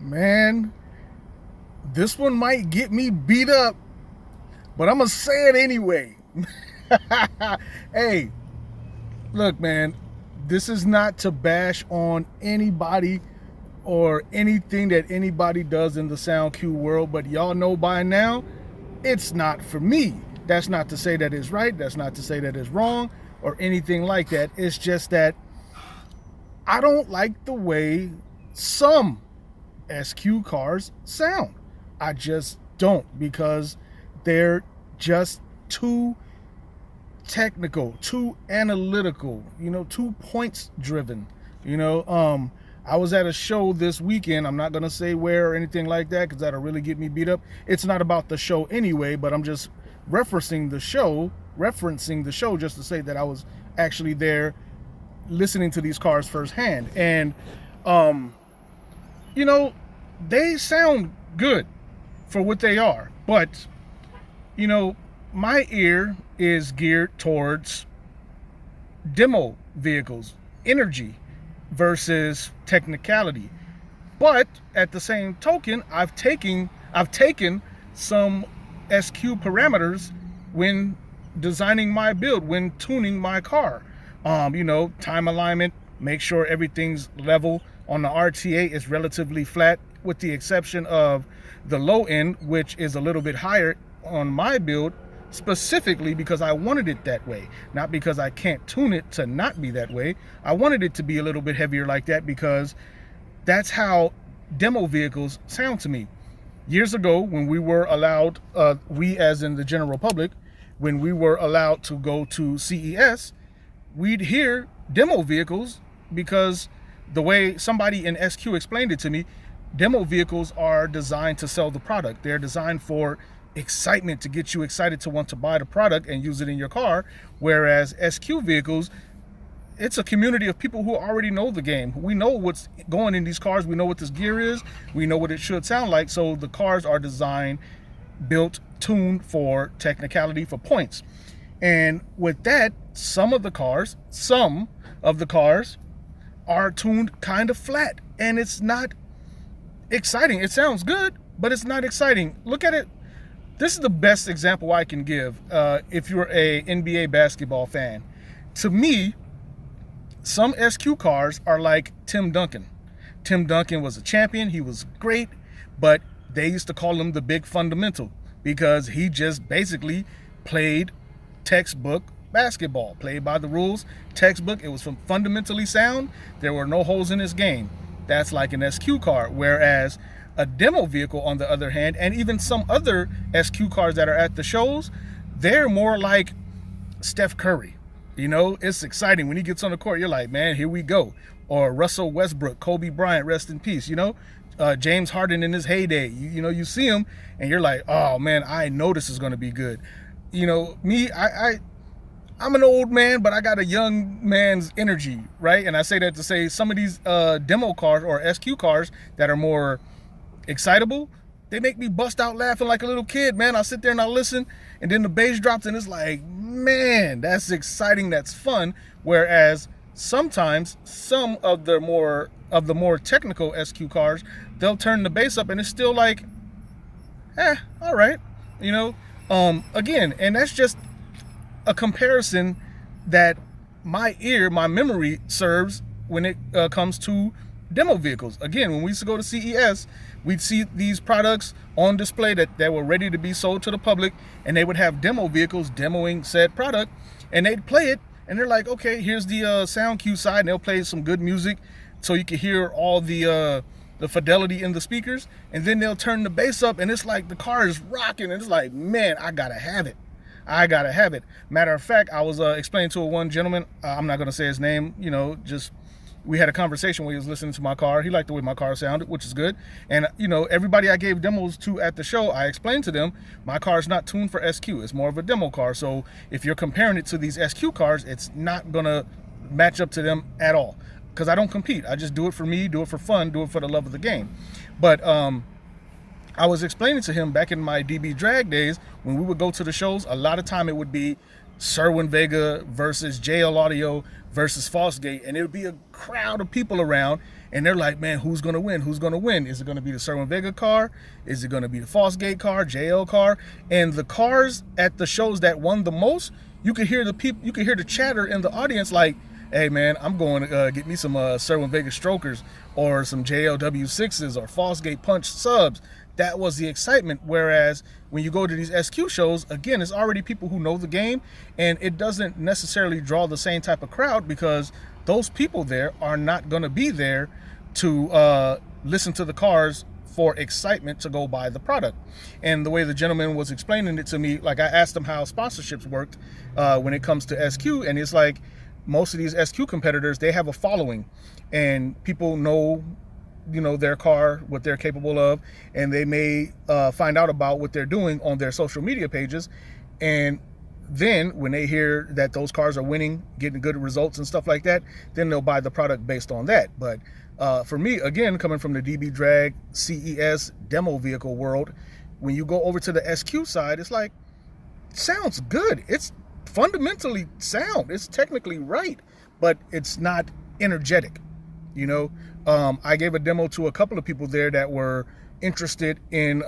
Man, this one might get me beat up, but I'm going to say it anyway. Hey, look, man, this is not to bash on anybody or anything that anybody does in the sound cue world, but y'all know by now, it's not for me. That's not to say that it's right. That's not to say that it's wrong or anything like that. It's just that I don't like the way some SQ cars sound. I just don't, because they're just too technical, too analytical, too points driven. I was at a show this weekend. I'm not going to say where or anything like that because that'll really get me beat up. It's not about the show anyway, but I'm just referencing the show just to say that I was actually there listening to these cars firsthand. And, um, you know, they sound good for what they are. But, my ear is geared towards demo vehicles, energy versus technicality. But at the same token, I've taken some SQ parameters when designing my build, when tuning my car. Time alignment, make sure everything's level. On the RTA, it's relatively flat, with the exception of the low end, which is a little bit higher on my build, specifically because I wanted it that way, not because I can't tune it to not be that way. I wanted it to be a little bit heavier like that because that's how demo vehicles sound to me. Years ago, when we were allowed, we as in the general public, when we were allowed to go to CES, we'd hear demo vehicles because the way somebody in SQ explained it to me, demo vehicles are designed to sell the product. They're designed for excitement, to get you excited to want to buy the product and use it in your car. Whereas SQ vehicles, it's a community of people who already know the game. We know what's going in these cars. We know what this gear is. We know what it should sound like. So the cars are designed, built, tuned for technicality, for points. And with that, some of the cars are tuned kind of flat, and it's not exciting. It sounds good, but it's not exciting. Look at it. This is the best example I can give. If you're a NBA basketball fan, to me, some SQ cars are like Tim Duncan. Tim Duncan was a champion. He was great, but they used to call him the big fundamental because he just basically played textbook basketball, played by the rules, textbook. It was fundamentally sound. There were no holes in his game. That's like an SQ car. Whereas a demo vehicle, on the other hand, and even some other SQ cars that are at the shows, they're more like Steph Curry. It's exciting. When he gets on the court, you're like, man, here we go. Or Russell Westbrook, Kobe Bryant, rest in peace. James Harden in his heyday. You see him and you're like, oh man, I know this is going to be good. I'm an old man, but I got a young man's energy, right? And I say that to say some of these demo cars or SQ cars that are more excitable, they make me bust out laughing like a little kid, man. I sit there and I listen, and then the bass drops and it's like, man, that's exciting, that's fun. Whereas sometimes some of the more technical SQ cars, they'll turn the bass up and it's still like, all right. Again, and that's just a comparison that my memory serves when it comes to demo vehicles. Again, when we used to go to CES, we'd see these products on display that were ready to be sold to the public, and they would have demo vehicles demoing said product, and they'd play it, and they're like, okay, here's the sound cue side, and they'll play some good music so you can hear all the fidelity in the speakers, and then they'll turn the bass up, and it's like the car is rocking, and it's like, man, I gotta have it. Matter of fact, I was explaining to one gentleman, I'm not going to say his name, we had a conversation where he was listening to my car. He liked the way my car sounded, which is good. And, everybody I gave demos to at the show, I explained to them, my car is not tuned for SQ. It's more of a demo car. So if you're comparing it to these SQ cars, it's not going to match up to them at all. Because I don't compete. I just do it for me, do it for fun, do it for the love of the game. But I was explaining to him back in my DB drag days, when we would go to the shows, a lot of time it would be Serwin Vega versus JL Audio versus Falsegate, and it would be a crowd of people around, and they're like, man, who's gonna win? Who's gonna win? Is it gonna be the Sherwin Vega car? Is it gonna be the Fosgate car, JL car? And the cars at the shows that won the most, you could hear the people, you could hear the chatter in the audience like, hey man, I'm going to get me some Sherwin Vega strokers or some JLW6s or Fosgate Punch subs. That was the excitement. Whereas when you go to these SQ shows, again, it's already people who know the game, and it doesn't necessarily draw the same type of crowd because those people there are not going to be there to listen to the cars for excitement to go buy the product. And the way the gentleman was explaining it to me, like I asked him how sponsorships worked when it comes to SQ, and it's like most of these SQ competitors, they have a following, and people know, you know, their car, what they're capable of, and they may find out about what they're doing on their social media pages. And then when they hear that those cars are winning, getting good results and stuff like that, then they'll buy the product based on that. But for me, again, coming from the DB Drag CES demo vehicle world, when you go over to the SQ side, it's like, sounds good. It's fundamentally sound. It's technically right, but it's not energetic. You know, I gave a demo to a couple of people there that were interested in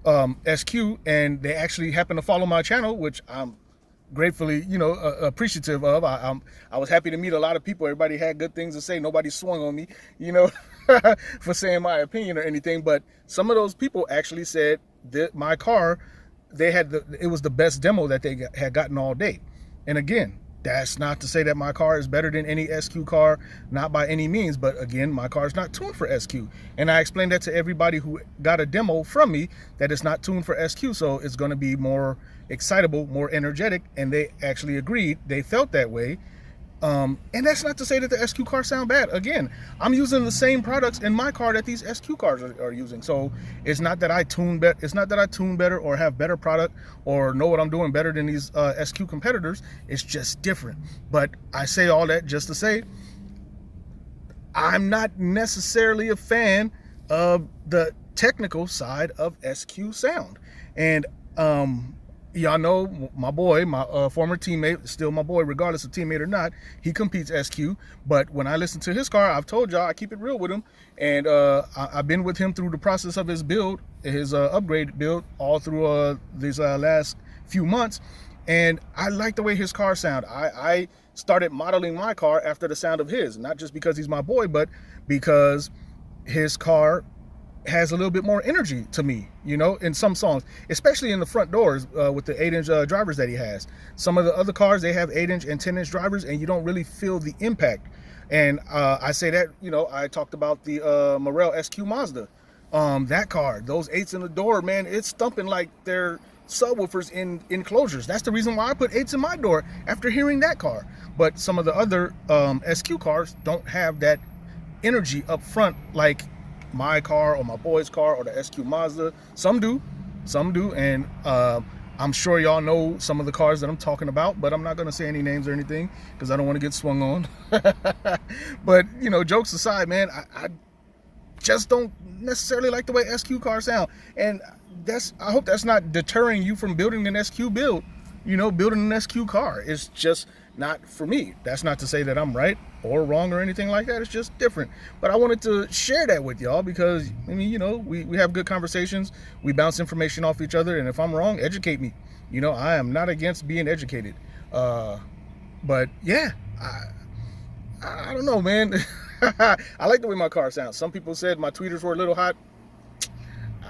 SQ, and they actually happened to follow my channel, which I'm gratefully, you know, appreciative of. I was happy to meet a lot of people. Everybody had good things to say. Nobody swung on me, you know, for saying my opinion or anything. But some of those people actually said that my car, it was the best demo that they had gotten all day. And again, that's not to say that my car is better than any SQ car, not by any means, but again, my car is not tuned for SQ. And I explained that to everybody who got a demo from me, that it's not tuned for SQ, so it's going to be more excitable, more energetic, and they actually agreed. They felt that way. And that's not to say that the SQ cars sound bad. Again, I'm using the same products in my car that these SQ cars are using. So it's not that I tune better. It's not that I tune better or have better product or know what I'm doing better than these SQ competitors. It's just different. But I say all that just to say I'm not necessarily a fan of the technical side of SQ sound. And y'all know my boy, my former teammate, still my boy, regardless of teammate or not, he competes SQ. But when I listen to his car, I've told y'all I keep it real with him. And I've been with him through the process of his build, his upgrade build, all through these last few months. And I like the way his car sound. I started modeling my car after the sound of his, not just because he's my boy, but because his car has a little bit more energy to me, you know, in some songs, especially in the front doors with the 8-inch drivers that he has. Some of the other cars, they have 8-inch and 10-inch drivers, and you don't really feel the impact. And I say that, you know, I talked about the Morel SQ Mazda. That car, those 8s in the door, man, it's thumping like they're subwoofers in enclosures. That's the reason why I put 8s in my door after hearing that car. But some of the other SQ cars don't have that energy up front like my car or my boy's car or the SQ Mazda. Some do, and I'm sure y'all know some of the cars that I'm talking about, but I'm not going to say any names or anything because I don't want to get swung on. But, you know, jokes aside, man, I just don't necessarily like the way SQ cars sound. And I hope that's not deterring you from building an SQ build, you know, building an SQ car. It's just not for me. That's not to say that I'm right or wrong or anything like that. It's just different. But I wanted to share that with y'all because, I mean, you know, we have good conversations. We bounce information off each other. And if I'm wrong, educate me. You know, I am not against being educated. But yeah, I don't know, man. I like the way my car sounds. Some people said my tweeters were a little hot.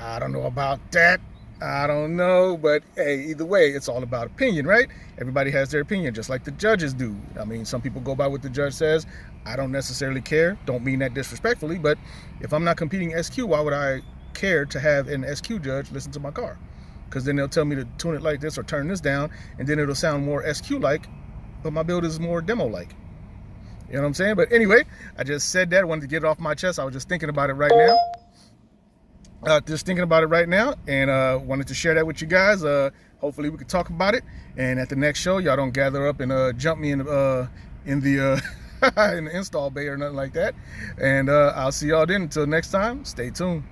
I don't know about that. I don't know, but hey, either way, it's all about opinion, right? Everybody has their opinion, just like the judges do. I mean, some people go by what the judge says. I don't necessarily care. Don't mean that disrespectfully, but if I'm not competing SQ, why would I care to have an SQ judge listen to my car? Because then they'll tell me to tune it like this or turn this down, and then it'll sound more SQ-like, but my build is more demo-like. You know what I'm saying? But anyway, I just said that. I wanted to get it off my chest. I was just thinking about it right now. And wanted to share that with you guys. Hopefully we could talk about it, and at the next show y'all don't gather up and jump me in the in the install bay or nothing like that. And I'll see y'all then. Until next time, stay tuned.